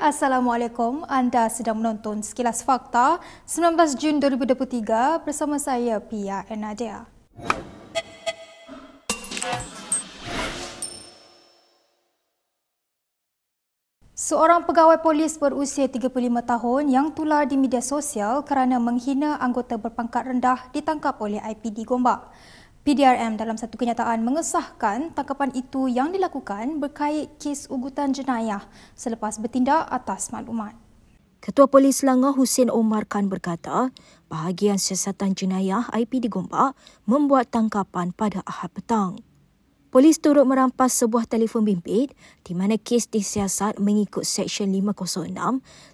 Assalamualaikum. Anda sedang menonton Sekilas Fakta 19 Jun 2023 bersama saya Pia Nadia. Seorang pegawai polis berusia 35 tahun yang tular di media sosial kerana menghina anggota berpangkat rendah ditangkap oleh IPD Gombak. PDRM dalam satu kenyataan mengesahkan tangkapan itu yang dilakukan berkait kes ugutan jenayah selepas bertindak atas maklumat. Ketua Polis Selangor Hussein Omar Khan berkata, bahagian siasatan jenayah IPD Gombak membuat tangkapan pada Ahad petang. Polis turut merampas sebuah telefon bimbit di mana kes disiasat mengikut Seksyen 506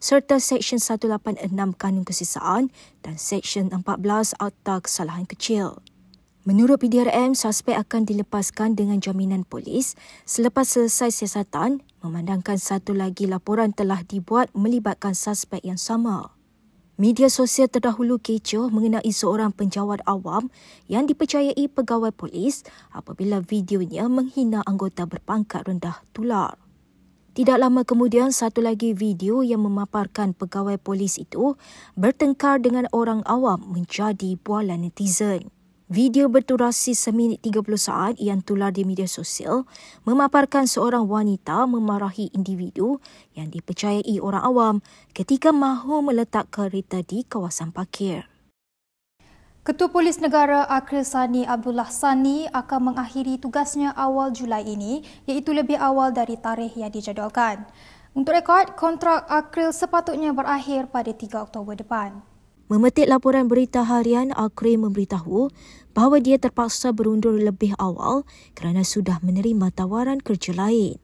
serta Seksyen 186 Kanun Kesisaan dan Seksyen 14 Akta Kesalahan Kecil. Menurut PDRM, suspek akan dilepaskan dengan jaminan polis selepas selesai siasatan, memandangkan satu lagi laporan telah dibuat melibatkan suspek yang sama. Media sosial terdahulu kecoh mengenai seorang penjawat awam yang dipercayai pegawai polis apabila videonya menghina anggota berpangkat rendah tular. Tidak lama kemudian, satu lagi video yang memaparkan pegawai polis itu bertengkar dengan orang awam menjadi bualan netizen. Video berdurasi seminit 30 saat yang tular di media sosial memaparkan seorang wanita memarahi individu yang dipercayai orang awam ketika mahu meletak kereta di kawasan parkir. Ketua Polis Negara Akril Sani Abdullah Sani akan mengakhiri tugasnya awal Julai ini iaitu lebih awal dari tarikh yang dijadualkan. Untuk rekod, kontrak Akril sepatutnya berakhir pada 3 Oktober depan. Memetik laporan berita harian, Akril memberitahu bahawa dia terpaksa berundur lebih awal kerana sudah menerima tawaran kerja lain.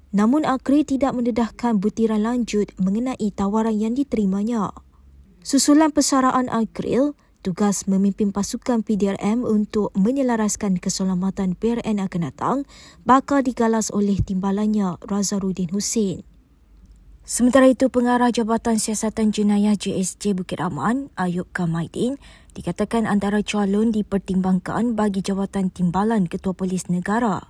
Namun Akril tidak mendedahkan butiran lanjut mengenai tawaran yang diterimanya. Susulan persaraan Akril, tugas memimpin pasukan PDRM untuk menyelaraskan keselamatan PRN akan datang bakal digalas oleh timbalannya Razarudin Hussein. Sementara itu, Pengarah Jabatan Siasatan Jenayah JSJ Bukit Aman, Ayub Kamaidin, dikatakan antara calon dipertimbangkan bagi jawatan timbalan Ketua Polis Negara.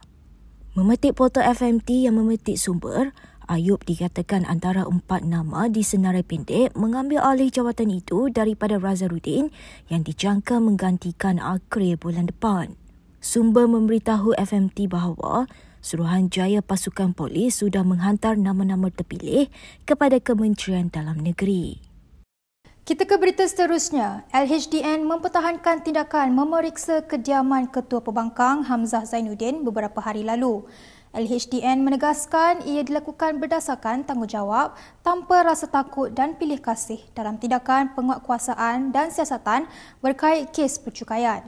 Memetik portal FMT yang memetik sumber, Ayub dikatakan antara 4 nama di senarai pendek mengambil alih jawatan itu daripada Razarudin yang dijangka menggantikan Akril bulan depan. Sumber memberitahu FMT bahawa Suruhanjaya Pasukan Polis sudah menghantar nama-nama terpilih kepada Kementerian Dalam Negeri. Kita ke berita seterusnya. LHDN mempertahankan tindakan memeriksa kediaman Ketua Pembangkang Hamzah Zainuddin beberapa hari lalu. LHDN menegaskan ia dilakukan berdasarkan tanggungjawab tanpa rasa takut dan pilih kasih dalam tindakan penguatkuasaan dan siasatan berkait kes percukaian.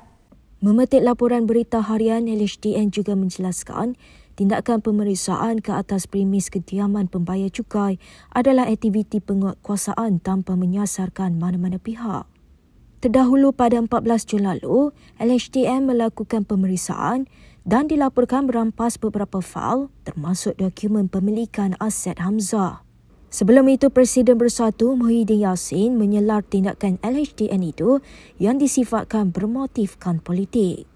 Memetik laporan berita harian, LHDN juga menjelaskan tindakan pemeriksaan ke atas premis kediaman pembayar cukai adalah aktiviti penguatkuasaan tanpa menyasarkan mana-mana pihak. Terdahulu pada 14 Jun lalu, LHDN melakukan pemeriksaan dan dilaporkan merampas beberapa fail termasuk dokumen pemilikan aset Hamzah. Sebelum itu, Presiden Bersatu Muhyiddin Yassin menyelar tindakan LHDN itu yang disifatkan bermotifkan politik.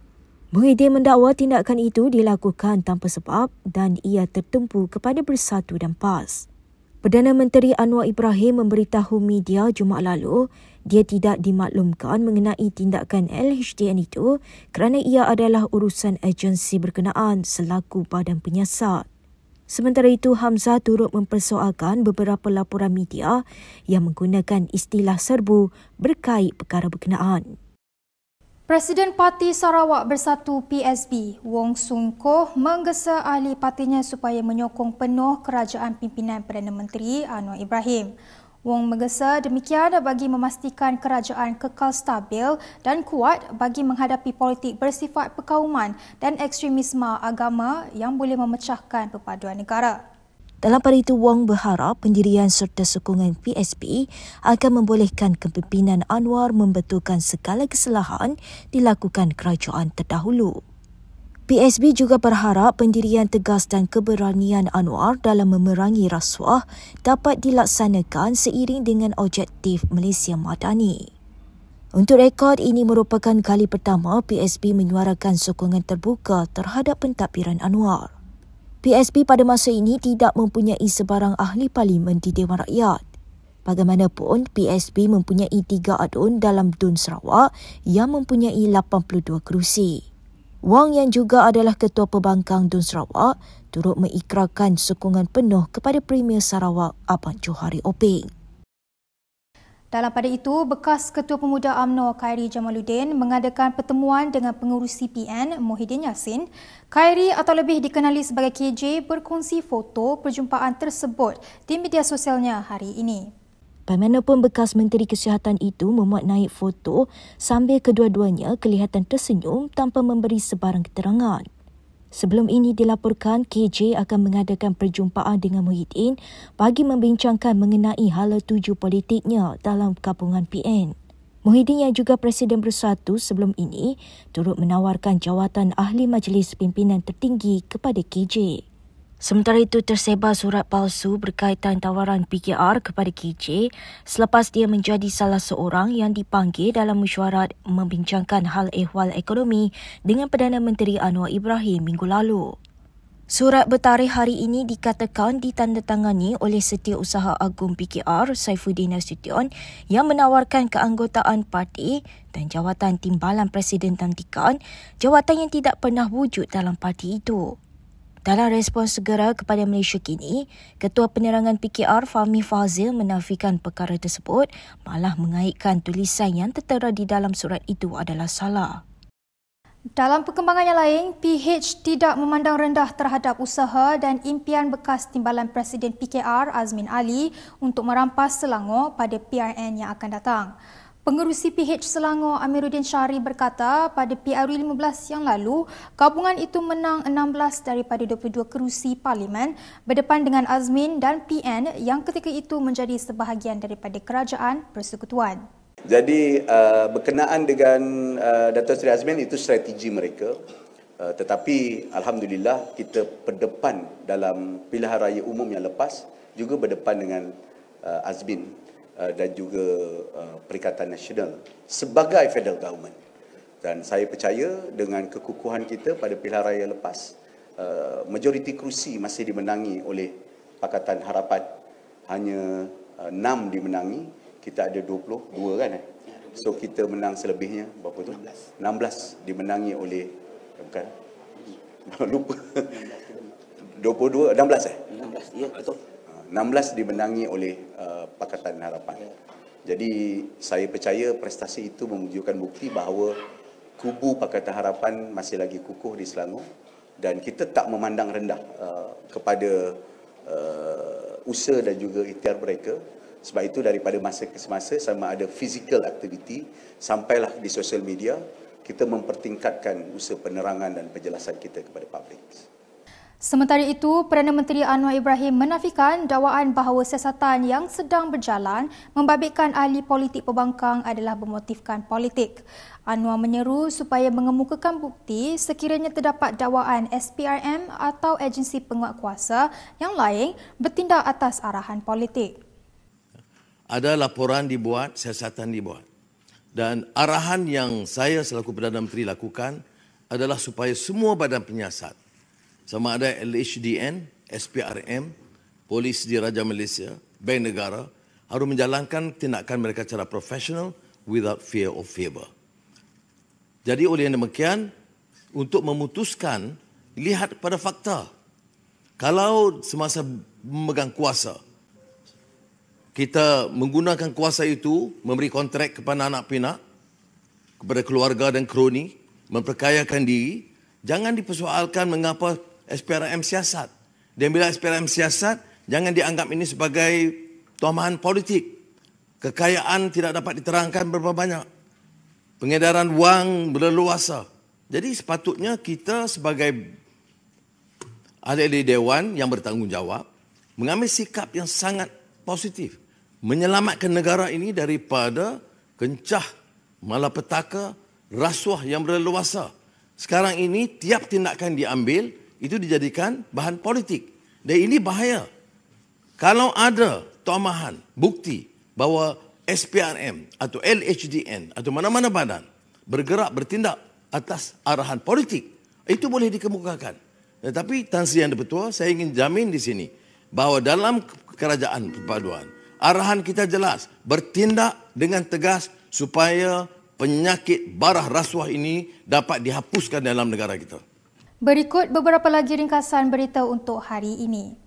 Muhyiddin mendakwa tindakan itu dilakukan tanpa sebab dan ia tertumpu kepada Bersatu dan PAS. Perdana Menteri Anwar Ibrahim memberitahu media Jumaat lalu dia tidak dimaklumkan mengenai tindakan LHDN itu kerana ia adalah urusan agensi berkenaan selaku badan penyiasat. Sementara itu, Hamzah turut mempersoalkan beberapa laporan media yang menggunakan istilah serbu berkait perkara berkenaan. Presiden Parti Sarawak Bersatu PSB, Wong Sun Koh menggesa ahli partinya supaya menyokong penuh kerajaan pimpinan Perdana Menteri Anwar Ibrahim. Wong menggesa demikian bagi memastikan kerajaan kekal stabil dan kuat bagi menghadapi politik bersifat perkauman dan ekstremisme agama yang boleh memecahkan perpaduan negara. Dalam pada itu, Wong berharap pendirian serta sokongan PSB akan membolehkan kepimpinan Anwar membetulkan segala kesalahan dilakukan kerajaan terdahulu. PSB juga berharap pendirian tegas dan keberanian Anwar dalam memerangi rasuah dapat dilaksanakan seiring dengan objektif Malaysia Madani. Untuk rekod, ini merupakan kali pertama PSB menyuarakan sokongan terbuka terhadap pentadbiran Anwar. PSB pada masa ini tidak mempunyai sebarang ahli parlimen di Dewan Rakyat. Bagaimanapun, PSB mempunyai 3 adun dalam DUN Sarawak yang mempunyai 82 kerusi. Wang yang juga adalah Ketua Pembangkang DUN Sarawak turut mengikrarkan sokongan penuh kepada Premier Sarawak Abang Johari Oping. Dalam pada itu, bekas Ketua Pemuda UMNO Khairi Jamaluddin mengadakan pertemuan dengan pengurusi PN Muhyiddin Yassin. Khairi atau lebih dikenali sebagai KJ berkongsi foto perjumpaan tersebut di media sosialnya hari ini. Bagaimanapun, bekas Menteri Kesihatan itu memuat naik foto sambil kedua-duanya kelihatan tersenyum tanpa memberi sebarang keterangan. Sebelum ini dilaporkan KJ akan mengadakan perjumpaan dengan Muhyiddin bagi membincangkan mengenai hala tuju politiknya dalam gabungan PN. Muhyiddin yang juga Presiden Bersatu sebelum ini turut menawarkan jawatan Ahli Majlis Pimpinan Tertinggi kepada KJ. Sementara itu, tersebar surat palsu berkaitan tawaran PKR kepada KJ selepas dia menjadi salah seorang yang dipanggil dalam mesyuarat membincangkan hal ehwal ekonomi dengan Perdana Menteri Anwar Ibrahim minggu lalu. Surat bertarikh hari ini dikatakan ditandatangani oleh Setiausaha Agung PKR Saifuddin Nasution yang menawarkan keanggotaan parti dan jawatan timbalan Presiden Tantikan, jawatan yang tidak pernah wujud dalam parti itu. Dalam respons segera kepada Malaysia Kini, Ketua Penerangan PKR Fahmi Fazil menafikan perkara tersebut, malah mengaitkan tulisan yang tertera di dalam surat itu adalah salah. Dalam perkembangan yang lain, PH tidak memandang rendah terhadap usaha dan impian bekas timbalan Presiden PKR Azmin Ali untuk merampas Selangor pada PRN yang akan datang. Pengerusi PH Selangor Amiruddin Syahri berkata pada PRU 15 yang lalu, gabungan itu menang 16 daripada 22 kerusi parlimen berdepan dengan Azmin dan PN yang ketika itu menjadi sebahagian daripada kerajaan persekutuan. Jadi berkenaan dengan Dato' Seri Azmin itu strategi mereka. Tetapi Alhamdulillah kita berdepan dalam pilihan raya umum yang lepas juga berdepan dengan Azmin dan juga Perikatan Nasional sebagai federal government. Dan saya percaya dengan kekukuhan kita pada pilihan raya lepas, majoriti kerusi masih dimenangi oleh Pakatan Harapan. Hanya 6 dimenangi, kita ada 22 kan? So kita menang selebihnya, berapa tu? 16 dimenangi oleh, bukan? Lupa. 22, 16 ya, betul. 16 dimenangi oleh Pakatan Harapan. Jadi saya percaya prestasi itu menunjukkan bukti bahawa kubu Pakatan Harapan masih lagi kukuh di Selangor dan kita tak memandang rendah kepada usaha dan juga ikhtiar mereka. Sebab itu daripada masa ke semasa sama ada physical activity sampailah di sosial media kita mempertingkatkan usaha penerangan dan penjelasan kita kepada publik. Sementara itu, Perdana Menteri Anwar Ibrahim menafikan dakwaan bahawa siasatan yang sedang berjalan membabitkan ahli politik pembangkang adalah bermotifkan politik. Anwar menyeru supaya mengemukakan bukti sekiranya terdapat dakwaan SPRM atau agensi penguatkuasa yang lain bertindak atas arahan politik. Ada laporan dibuat, siasatan dibuat. Dan arahan yang saya selaku Perdana Menteri lakukan adalah supaya semua badan penyiasat, sama ada LHDN, SPRM, Polis Diraja Malaysia, Bank Negara, harus menjalankan tindakan mereka secara profesional without fear of favor. Jadi oleh yang demikian, untuk memutuskan, lihat pada fakta. Kalau semasa memegang kuasa, kita menggunakan kuasa itu, memberi kontrak kepada anak pinak, kepada keluarga dan kroni, memperkayakan diri, jangan dipersoalkan mengapa SPRM siasat. Dan bila SPRM siasat, jangan dianggap ini sebagai tomahan politik. Kekayaan tidak dapat diterangkan berapa banyak. Pengedaran wang berleluasa. Jadi sepatutnya kita sebagai ahli dewan yang bertanggungjawab mengambil sikap yang sangat positif. Menyelamatkan negara ini daripada kencah, malapetaka, rasuah yang berleluasa. Sekarang ini tiap tindakan diambil itu dijadikan bahan politik. Dan ini bahaya. Kalau ada tomahan, bukti bahawa SPRM atau LHDN atau mana-mana badan bergerak, bertindak atas arahan politik, itu boleh dikemukakan. Tetapi Tan Sri Yang di-Pertua, saya ingin jamin di sini bahawa dalam kerajaan perpaduan, arahan kita jelas, bertindak dengan tegas supaya penyakit barah rasuah ini dapat dihapuskan dalam negara kita. Berikut beberapa lagi ringkasan berita untuk hari ini.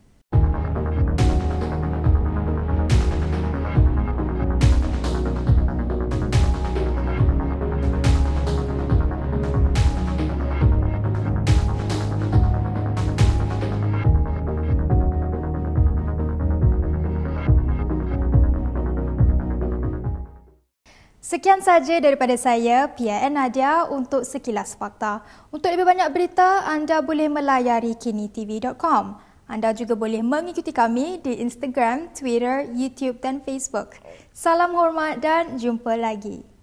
Sekian saja daripada saya, PIN Nadia, untuk Sekilas Fakta. Untuk lebih banyak berita, anda boleh melayari kinitv.com. Anda juga boleh mengikuti kami di Instagram, Twitter, YouTube dan Facebook. Salam hormat dan jumpa lagi.